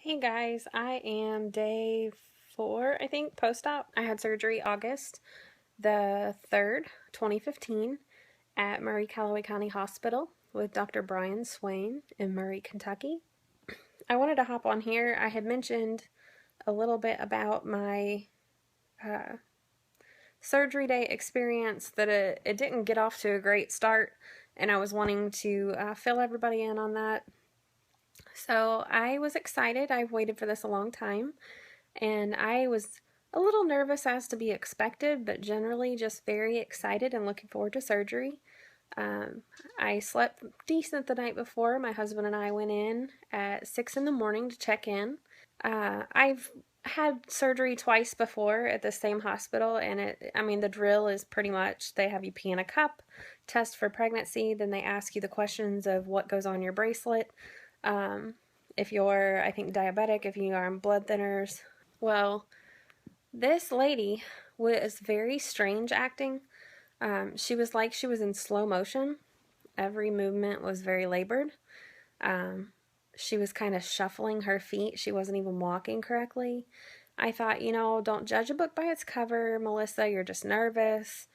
Hey guys, I am day 4, I think, post-op. I had surgery August the 3rd, 2015 at Murray Callaway County Hospital with Dr. Brian Swain in Murray, Kentucky. I wanted to hop on here. I had mentioned a little bit about my uh, surgery day experience, that it didn't get off to a great start, and I was wanting to fill everybody in on that. So I was excited. I've waited for this a long time, and I was a little nervous, as to be expected, but generally just very excited and looking forward to surgery. Um, I slept decent the night before. My husband and I went in at 6 in the morning to check in. I've had surgery twice before at the same hospital, and the drill is pretty much they have you pee in a cup, test for pregnancy, then they ask you the questions of what goes on your bracelet, if you're, I think, diabetic, if you are on blood thinners. Well, this lady was very strange acting. She was like she was in slow motion. Every movement was very labored. She was kind of shuffling her feet. She wasn't even walking correctly. I thought, don't judge a book by its cover, Melissa. You're just nervous.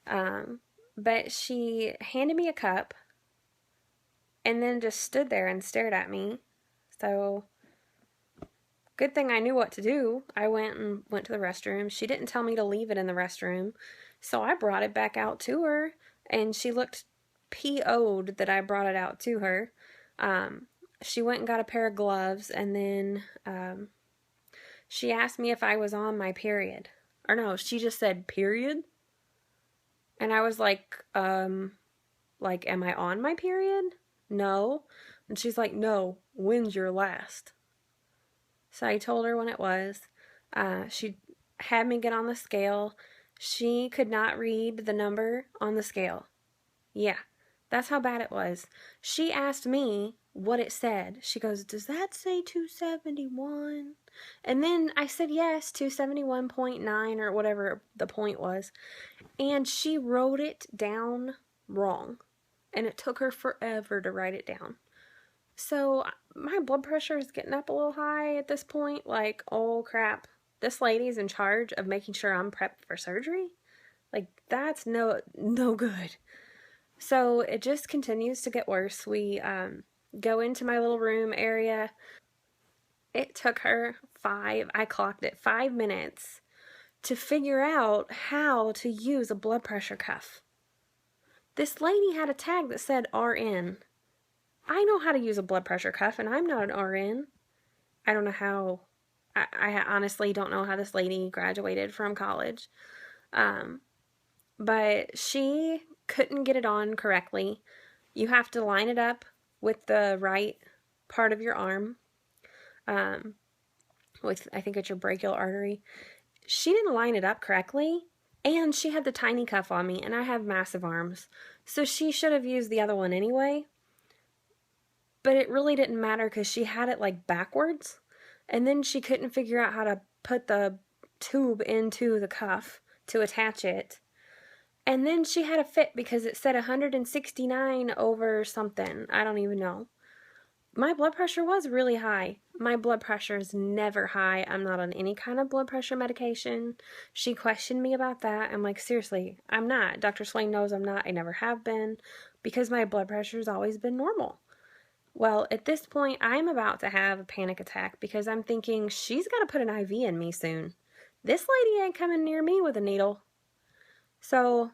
But she handed me a cup and then just stood there and stared at me. So, good thing I knew what to do. I went to the restroom. She didn't tell me to leave it in the restroom, so I brought it back out to her, and she looked PO'd that I brought it out to her. She went and got a pair of gloves, and then she asked me if I was on my period. Or no, she just said, period? And I was like, am I on my period? No. And she's like, no, when's your last? So I told her when it was. She had me get on the scale. She could not read the number on the scale. Yeah, that's how bad it was. She asked me what it said. She goes, does that say 271? And then I said yes, 271.9 or whatever the point was. And she wrote it down wrong. And it took her forever to write it down. So my blood pressure is getting up a little high at this point. Like, oh crap, this lady's in charge of making sure I'm prepped for surgery? Like, that's no good. So it just continues to get worse. We go into my little room area. It took her I clocked it, 5 minutes to figure out how to use a blood pressure cuff. This lady had a tag that said RN. I know how to use a blood pressure cuff, and I'm not an RN. I don't know how. I honestly don't know how this lady graduated from college. But she couldn't get it on correctly. You have to line it up with the right part of your arm. With, I think it's your brachial artery. She didn't line it up correctly, and she had the tiny cuff on me, and I have massive arms. So she should have used the other one anyway. But it really didn't matter because she had it like backwards, and then she couldn't figure out how to put the tube into the cuff to attach it. And then she had a fit because it said 169 over something. I don't even know. My blood pressure was really high. My blood pressure is never high. I'm not on any kind of blood pressure medication. She questioned me about that. I'm like, seriously, I'm not. Dr. Swain knows I'm not. I never have been, because my blood pressure has always been normal. Well, at this point, I'm about to have a panic attack because I'm thinking she's got to put an IV in me soon. This lady ain't coming near me with a needle. So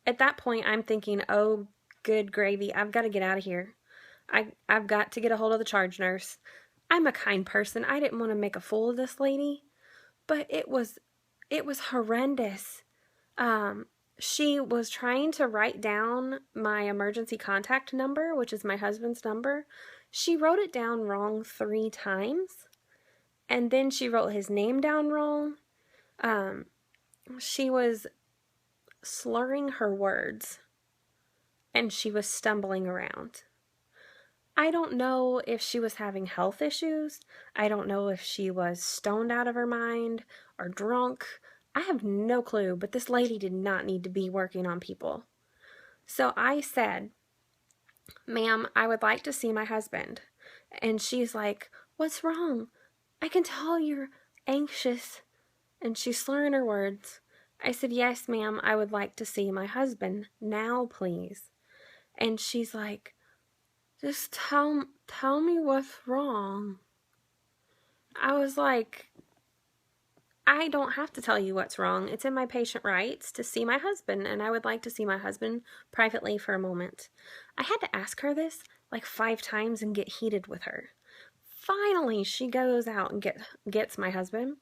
at that point, I'm thinking, oh, good gravy, I've got to get out of here. I've got to get a hold of the charge nurse. I'm a kind person. I didn't want to make a fool of this lady, but it was horrendous. She was trying to write down my emergency contact number, which is my husband's number. She wrote it down wrong 3 times, and then she wrote his name down wrong. She was slurring her words, and she was stumbling around. I don't know if she was having health issues. I don't know if she was stoned out of her mind or drunk. I have no clue, but this lady did not need to be working on people. So I said, ma'am, I would like to see my husband. And she's like, What's wrong? I can tell you're anxious. And she's slurring her words. I said, yes, ma'am, I would like to see my husband. Now, please. And she's like, just tell me what's wrong. I was like, I don't have to tell you what's wrong. It's in my patient rights to see my husband, and I would like to see my husband privately for a moment. I had to ask her this like 5 times and get heated with her. Finally, she goes out and gets my husband.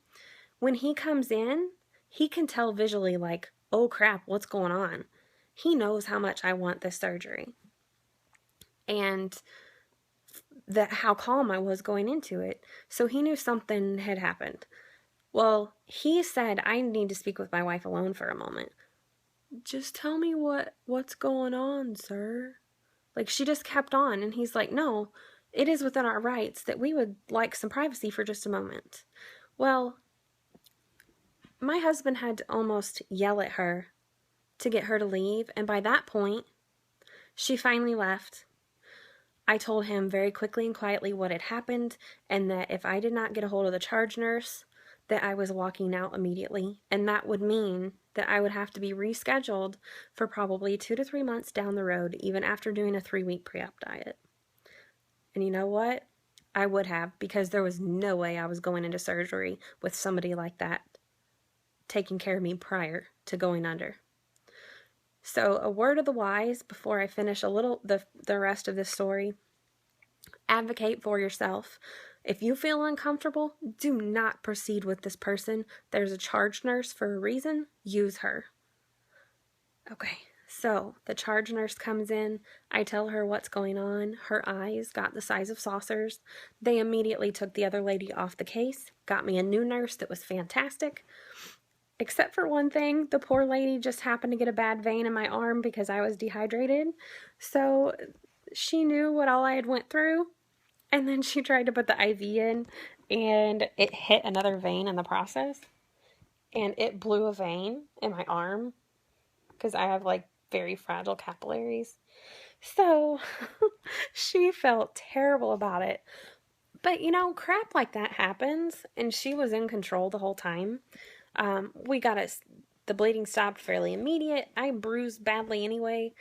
When he comes in, he can tell visually, like, oh crap, what's going on? He knows how much I want this surgery. And how calm I was going into it. So he knew something had happened. Well, he said, I need to speak with my wife alone for a moment. Just tell me what's going on, sir. Like, she just kept on, and he's like, no, it is within our rights that we would like some privacy for just a moment. Well, my husband had to almost yell at her to get her to leave, and by that point, she finally left. I told him very quickly and quietly what had happened, and that if I did not get a hold of the charge nurse, that I was walking out immediately, and that would mean that I would have to be rescheduled for probably 2 to 3 months down the road, even after doing a 3-week pre-op diet. And you know what? I would have, because there was no way I was going into surgery with somebody like that taking care of me prior to going under. So a word of the wise before I finish the rest of this story. Advocate for yourself. If you feel uncomfortable, do not proceed with this person. There's a charge nurse for a reason. Use her. Okay, so the charge nurse comes in. I tell her what's going on. Her eyes got the size of saucers. They immediately took the other lady off the case, got me a new nurse that was fantastic. Except for one thing, the poor lady just happened to get a bad vein in my arm because I was dehydrated. So she knew what all I had went through. And then she tried to put the IV in, and it hit another vein in the process. And it blew a vein in my arm because I have like very fragile capillaries. So she felt terrible about it. But you know, crap like that happens, and she was in control the whole time. The bleeding stopped fairly immediate. I bruised badly anyway.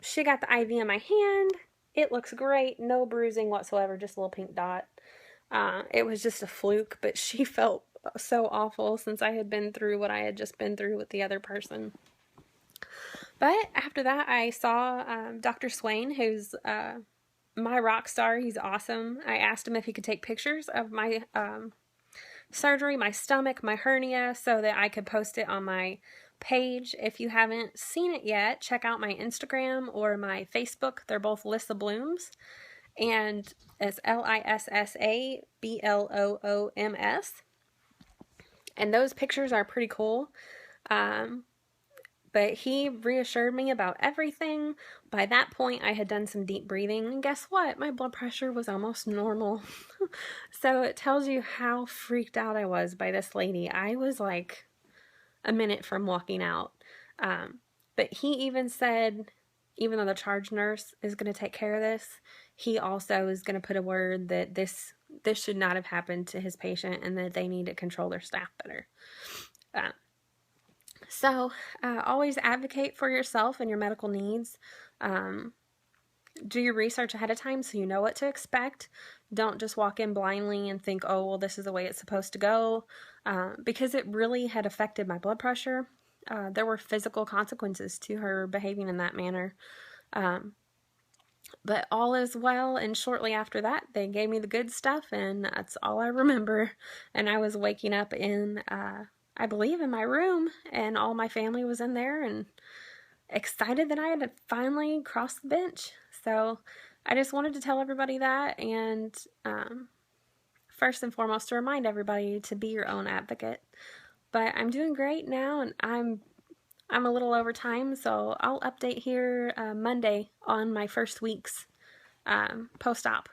She got the IV in my hand. It looks great. No bruising whatsoever, just a little pink dot. It was just a fluke, but she felt so awful since I had been through what I had just been through with the other person. But after that, I saw Dr. Swain, who's my rock star. He's awesome. I asked him if he could take pictures of my surgery, my stomach, my hernia, so that I could post it on my page. If you haven't seen it yet, check out my Instagram or my Facebook. They're both Lissa Blooms, and it's LISSABLOOMS. And those pictures are pretty cool. But he reassured me about everything. By that point, I had done some deep breathing, and guess what? My blood pressure was almost normal. So it tells you how freaked out I was by this lady. I was like a minute from walking out. But he even said, even though the charge nurse is going to take care of this, he also is going to put a word that this should not have happened to his patient, and that they need to control their staff better. So always advocate for yourself and your medical needs. Do your research ahead of time so you know what to expect. Don't just walk in blindly and think, oh, well, this is the way it's supposed to go, because it really had affected my blood pressure. There were physical consequences to her behaving in that manner. But all is well, and shortly after that, they gave me the good stuff, and that's all I remember. And I was waking up in, I believe, in my room, and all my family was in there, and excited that I had finally crossed the bench. So I just wanted to tell everybody that, and first and foremost, to remind everybody to be your own advocate. But I'm doing great now, and I'm a little over time, so I'll update here Monday on my first week's post-op.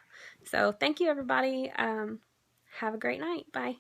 So thank you, everybody. Have a great night. Bye.